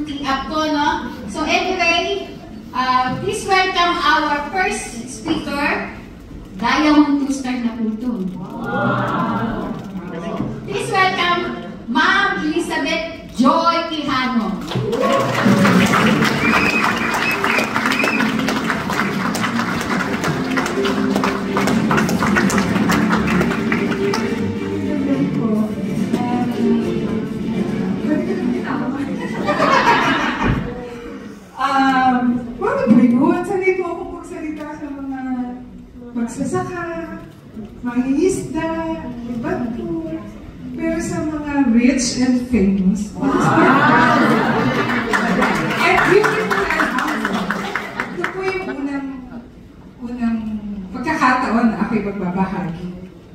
up ko, no? So anyway, please welcome our first speaker. Diamond 2-star na po ito. Wow. Please welcome Ma'am Elizabeth Joy Quijano. Sanay po akong magsalita sa mga magsasaka, mangingisda, iba't po. Pero sa mga rich and famous, and beautiful and humble. Ito po yung unang pagkakataon na ako'y magbabahagi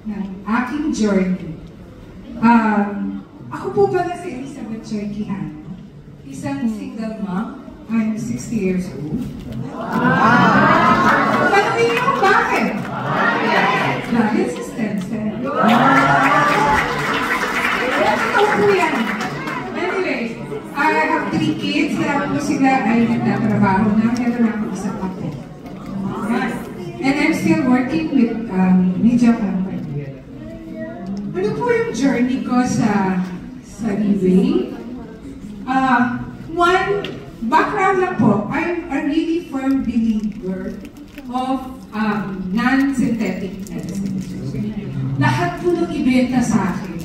ng aking journey. Ako po pala si Elizabeth Joy Quijano, isang single mom. I'm 60 years old. Tanungin niyo kung bakit? Dahil sa stem cell. Ito po yan. Anyway, I have 3 kids. Lahat po sila ay nagtatrabaho na. Meron ako isang ako. And I'm still working with media company. Ano po yung journey ko sa eBay? Background lang po, I'm a really firm believer of non-synthetic medicine. Lahat po nang ibenta sa akin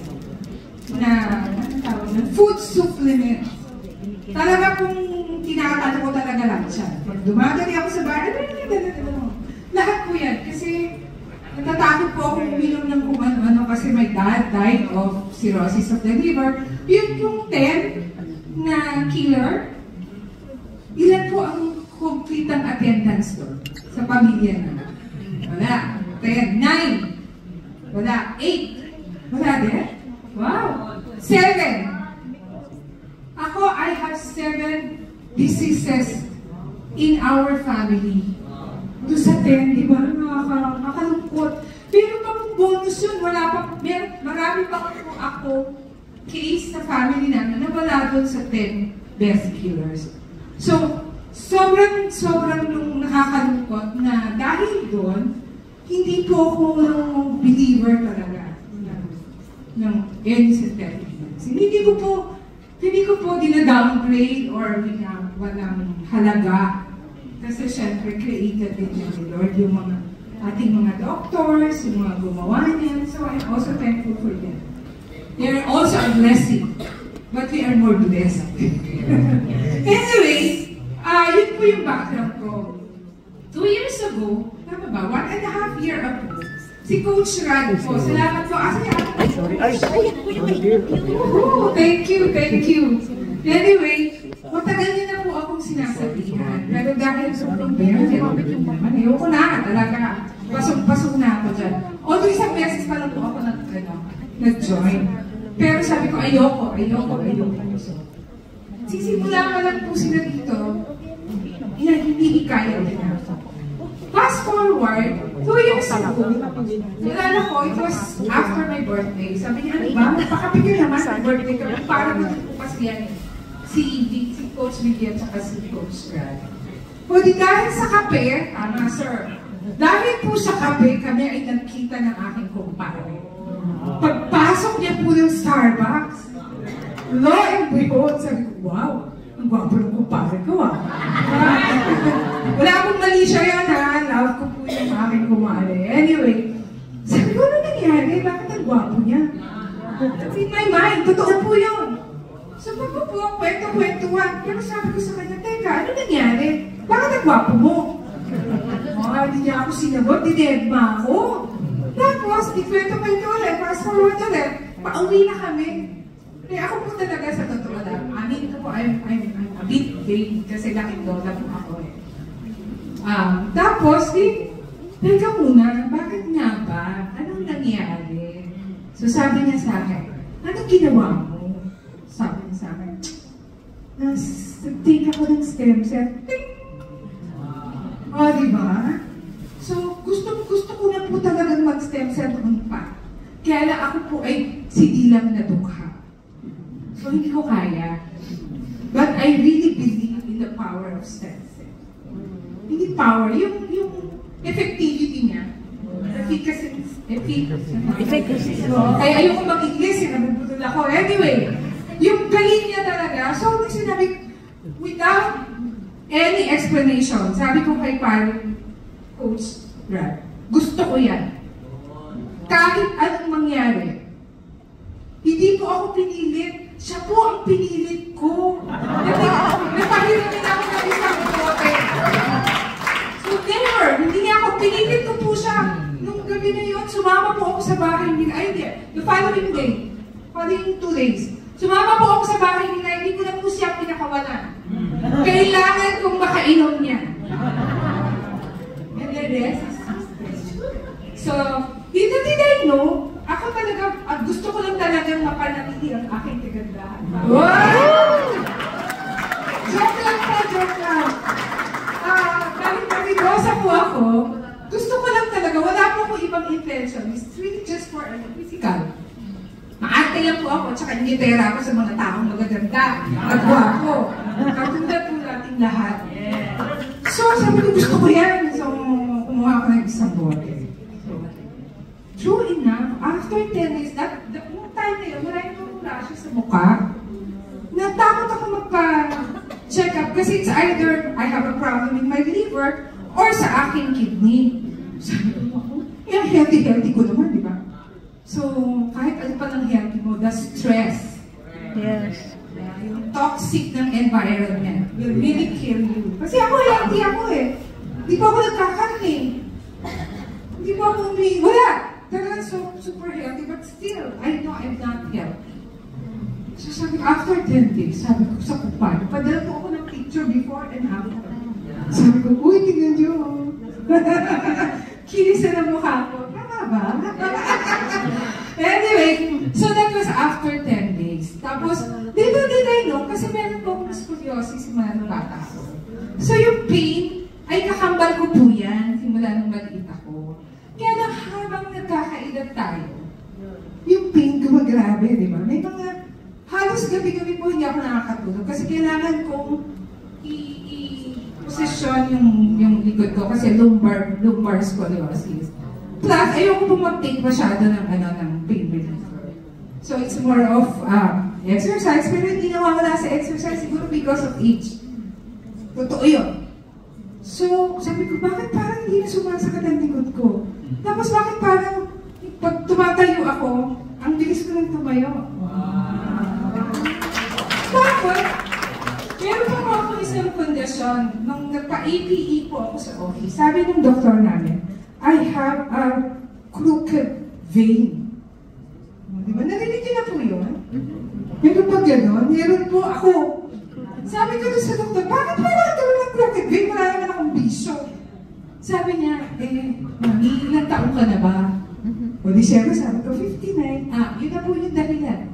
na food supplement. Talaga pong kinakatato ko talaga lang siya. Pag dumadali ako sa bahay, lahat po yan. Kasi natatakot po akong uminom ng kung ano-ano kasi my dad died of cirrhosis of the liver. Yun yung 10 na killer. Ilan po ang complete ang attendance doon sa pamilya na? Wala. 10, 9. Wala. 8. Wala din? Wow. 7. Ako, I have 7 diseases in our family. Doon sa 10, di ba? Nakakalungkot. Pero pang bonus yun, wala pa. Marami pa po ako case sa family namin na wala doon sa 10 best killers. So, sobrang nung nakakalungkot na dahil doon, hindi po ako believer talaga ng any synthetic medicine. Hindi ko po dina-downgrade or walang halaga. Kasi syempre, created din ni Lord yung mga ating mga doctors, yung mga gumawa niyan. So, I'm also thankful for them. They are also a blessing. But we are more blessed. Anyway, yun po yung background ko. 2 years ago, tama ba? 1.5 years ago, si Coach Rad po. Salamat po. Thank you. Anyway, matagal niya na po akong sinasabihan. Pero dahil sa problema, ayoko na talaga. Pasok na ako dyan. Although isang beses pa lang po ako nag-join. Pero sabi ko, ayoko. So, sisimula pa lang po sila dito, hindi kaya din ako. Fast forward, 2 years ago, nalala ko, it was after my birthday. Sabi niya, ano ba? Magpakapigil naman ang birthday ko. Para magpupas yan. Si Coach Vivian at si Coach Brad. O di dahil sa kape, sir, dahil po sa kape, kami ay nagkita ng aking kumpare. Pagpasok niya po yung Starbucks, lo and behold, sabi ko, wow, ang gwapo ng kumpare ko Wala akong mali siya yan love ko po yung aking kumare. Anyway, sabi ko, ano nangyari? Bakit ang gwapo niya? In my mind, totoo po yun. So pag po, kwento-kwentuhan. Pero sabi ko sa kanya, teka, ano nangyari? Bakit ang gwapo mo? Hindi niya ako sinagot, dinedma ako. Tapos, kwento-kwento ulit, fast forward ulit, pauwi na kami. Kaya ako po talaga sa totoo lang. Amin ko po, I'm a bit vain kasi laking lola po ako Tapos, teka muna, bakit nga ba? Anong nangyari? So sabi niya sa akin, anong ginawa mo? Sabi niya sa akin, nag-take ako ng stem cell. Diba? So, gusto ko na po talagang mag-stem cell noon pa. Kaya lang ako po ay sidilang na dukha. So, hindi ko kaya. But I really believe in the power of stem cell. Hindi power, yung effectivity niya. Efficacy. Kaya ayoko mag-English, nabubudol ako. Anyway, yung galing niya talaga. So, sinabi, without any explanation, sabi ko kay parang Coach Brad, gusto ko yan. Kahit anong mangyari. Hindi po ako pinilit. Siya po ang pinilit ko. Napahiramin ako ng isang bote. So never, hindi niya ako pinilit ko po siya. Nung gabi na yun, sumama po ako sa bahay nila. Ay, hindi. The following day, following 2 days, sumama po ako sa bahay nila. Hindi ko na po siya pinakawalan. Kailangan kong makainom niya. And the rest is history. So, little did I know, ako talaga, gusto ko lang talagang mapanatili ang aking kagandahan. Wow! Joke lang po, joke lang. Kahit nagdigosa po ako, gusto ko lang talaga, wala po akong ibang intention. It's really just for physical. Maarte lang po ako, tsaka ingitera ako sa mga taong magaganda. Nagwapo. Katulad po natin lahat. So, sabi ko, gusto ko yan. So, kumuha ako ng isang bote. True enough, after 10 days, yung time na yun, wala yung rashes sa mukha. Natakot ako magpa-check up kasi it's either I have a problem in my liver or sa aking kidney. Sabi ko ako, yung healthy ko naman, di ba? So, kahit ano pa ng healthy mo, the stress. Yes. Yung toxic ng environment will really kill you. Kasi ako healthy ako eh. Hindi pa ako nagkakaroon. Hindi pa ako wala. Talagang super healthy, but still, I know I'm not healthy. So sabi ko, after 10 days, sabi ko sa kumpanya, padala po ako ng picture before and after. Sabi ko, uy, tingnan niyo. Kinis na ng mukha ko. Tama ba? Anyway, so that was after 10 days. Tapos, little did I know, kasi meron po akong scoliosis simula ng bata ko. So yung pain, ay kakambal ko po yan, simula nung maliit ako. Kaya lang habang nagkakaedad tayo, yung pain gumagrabe, di ba? May mga, halos gabi-gabi po hindi ako nakakatulog kasi kailangan kong i-posisyon yung likod ko kasi lumbar scoliosis. Plus, ayoko po mag-take masyado ng pain reliever. So it's more of exercise, pero hindi nawawala sa exercise siguro because of age. Totoo yun. So, sabi ko, bakit parang hindi na sumasagat ang likod ko? Tapos bakit parang pag tumatayo ako, ang bilis ko lang tumayo. Tapos, meron pa po ako isang kondisyon. Nung nagpa-APE po ako sa office, sabi ng doktor namin, I have a crooked vein. Di ba? Narinig niyo na po yun? Meron pa gano'n? Meron po ako. Sabi ko sa doktor, bakit wala ka ng crooked vein? Wala naman akong bisyo. Sabi niya, mami, ilang taong ka na ba? O di siyempre, sabi ko, 59. Yun na po yung dahilan.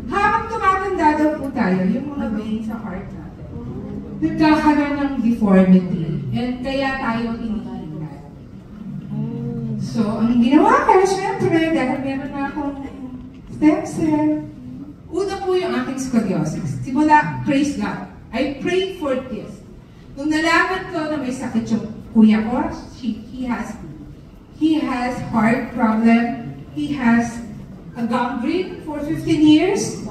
Habang tumatanda daw po tayo, yung mga vein sa heart natin, nagkakaroon ng deformity. And kaya tayo hinihingal. So, ang ginawa ko, siyempre, dahil meron na akong stem cell, una po yung aking scoliosis. Simula, praise God. I prayed for this. Nung nalaman ko na may sakit yung kuya ko, he has heart problem, he has a gangrene for 15 years.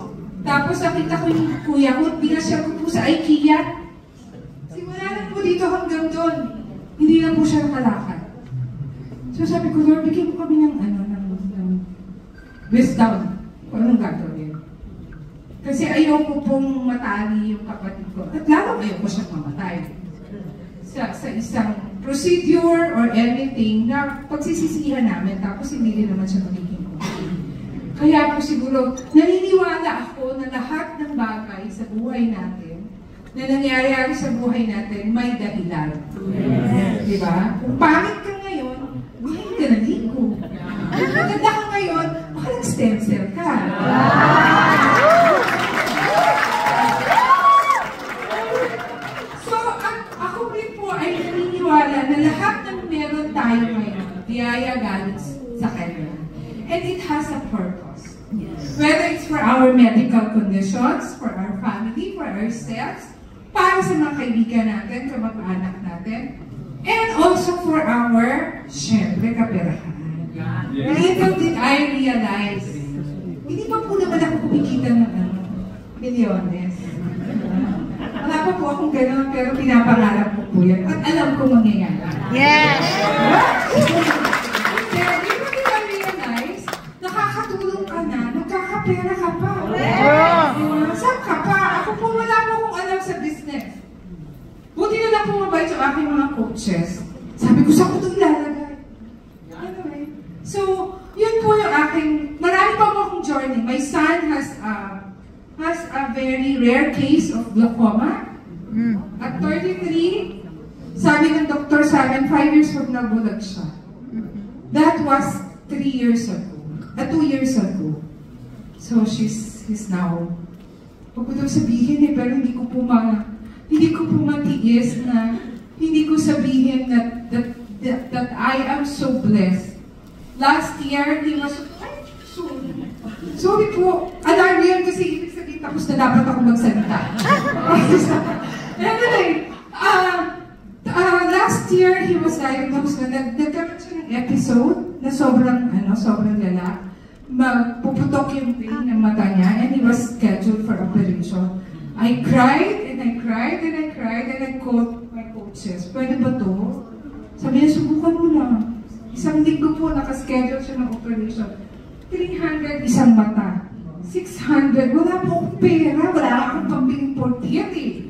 Tapos nakita ko yung kuya ko, pinasya ko po sa IKEA. Simula lang po dito hanggang doon, hindi na po siya nakalakad. So sabi ko, Lord, bigyan mo kami ng wisdom kung anong gagawin. Kasi ayoko pong matali yung kapatid ko. At lalo ayoko siyang mamatay. Sa isang procedure or anything na pagsisisihan namin, tapos hindi rin naman siya magiging okay. Kaya po siguro, naniniwala ako na lahat ng bagay sa buhay natin, na nangyayari sa buhay natin, may dahilan. Yes. Diba? Kung pangit ka ngayon, ngayon ka naligo. Kung maganda ka ngayon, baka nag-stem cell ka. Na lahat ng meron tayo ngayon, biyaya galing sa Kanya. And it has a purpose. Yes. Whether it's for our medical conditions, for our family family, for ourselves, para sa mga kaibigan natin, kamag-anak natin, and also for our, syempre, kaperahan. Little did I realize, hindi pa po naman ako kumikita ng milyones. Wala pa po akong gano'n, pero pinapangarap ko po yan. At alam ko mangyayari. Yes! Pero di ba realize, nakakatulong ka na, nagkakapera ka pa. Saan ka pa? Ako po wala po akong alam sa business. Buti na lang po mabait yung aking mga coaches. Sabi ko, saan ko ito ilalagay? Anyway, so, yun po yung aking, marami pa po akong journey. My son has a very rare case of glaucoma. At 33, sabi ng doktor sa akin, 5 years from now, bulag siya. That was 3 years ago. 2 years ago. So he's now, huwag ko daw sabihin pero hindi ko po matiis na, hindi ko sabihin that I am so blessed. Last year, he was, sorry po, alarm yun kasi ibig sabihin tapos na dapat ako magsalita. Anyway, last year he was diagnosed na nagkaroon siya ng episode na sobrang lala. Puputok yung vein ng mata niya and he was scheduled for operation. I cried and I cried and I cried and I called my coaches. Pwede ba to? Sabi niya, subukan mo lang. Isang linggo po nakaschedule siya ng operation. 300 isang mata. 600, wala po akong pera, wala akong pambiling portier eh.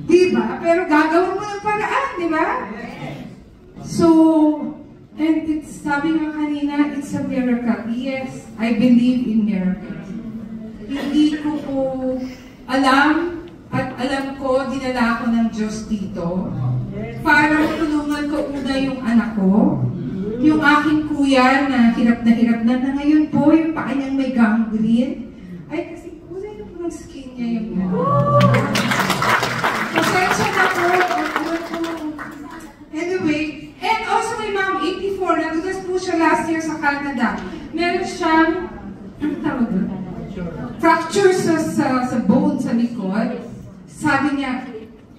Diba? Pero gagawin mo ng paraan, diba? So, and sabi nga kanina, it's a miracle. Yes, I believe in miracles. Hindi ko po alam, at alam ko, dinala ako ng Diyos dito. Para tulungan ko una yung anak ko, yung aking kuya na hirap na ngayon po, yung paa niyang may gangrene. Ay, kasi kulay na po ng skin niya yung pasensya na po. Anyway, and also my mom, 84, natugas po siya last year sa Canada. Meron siyang, ano tawag doon? Fracture sa bone sa likod. Sabi niya,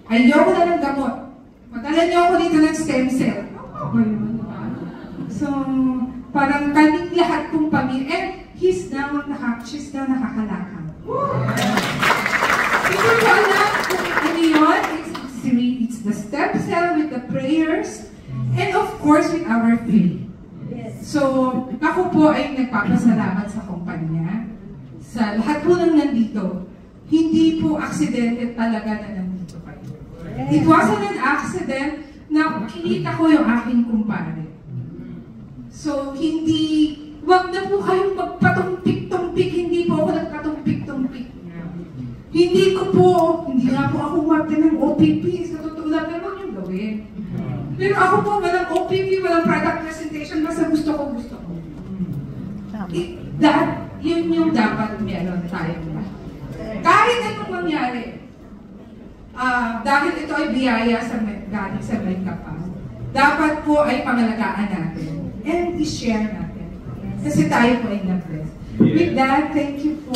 ayoko na ng gamot. Madala niyo ako dito ng stem cell. So, parang kaming lahat pong pamilya. And she's now nakakalakad. Hindi ko alam kung ano yun. It's the stem cell with the prayers and of course with our faith. So, ako po ay nagpapasalamat sa kumpanya. Sa lahat po ng nandito, hindi po aksidente talaga na nandito kayo. It wasn't an accident na kinita ko yung aking kumpare. So, wag na po kayong magpatumpik-tumpik, hindi po ako nagpatumpik-tumpik. Hindi nga po ako umarte ng OPP, sa totoo lang naman yung gawin. Pero ako po, walang OPP, walang product presentation, basta gusto ko. Yun yung dapat meron tayo. Kahit anong mangyari, dahil ito ay biyaya galing sa may kapal, dapat po ay pangalagaan natin and i-share natin. Kasi tayo po ay na-bless. With that, thank you po.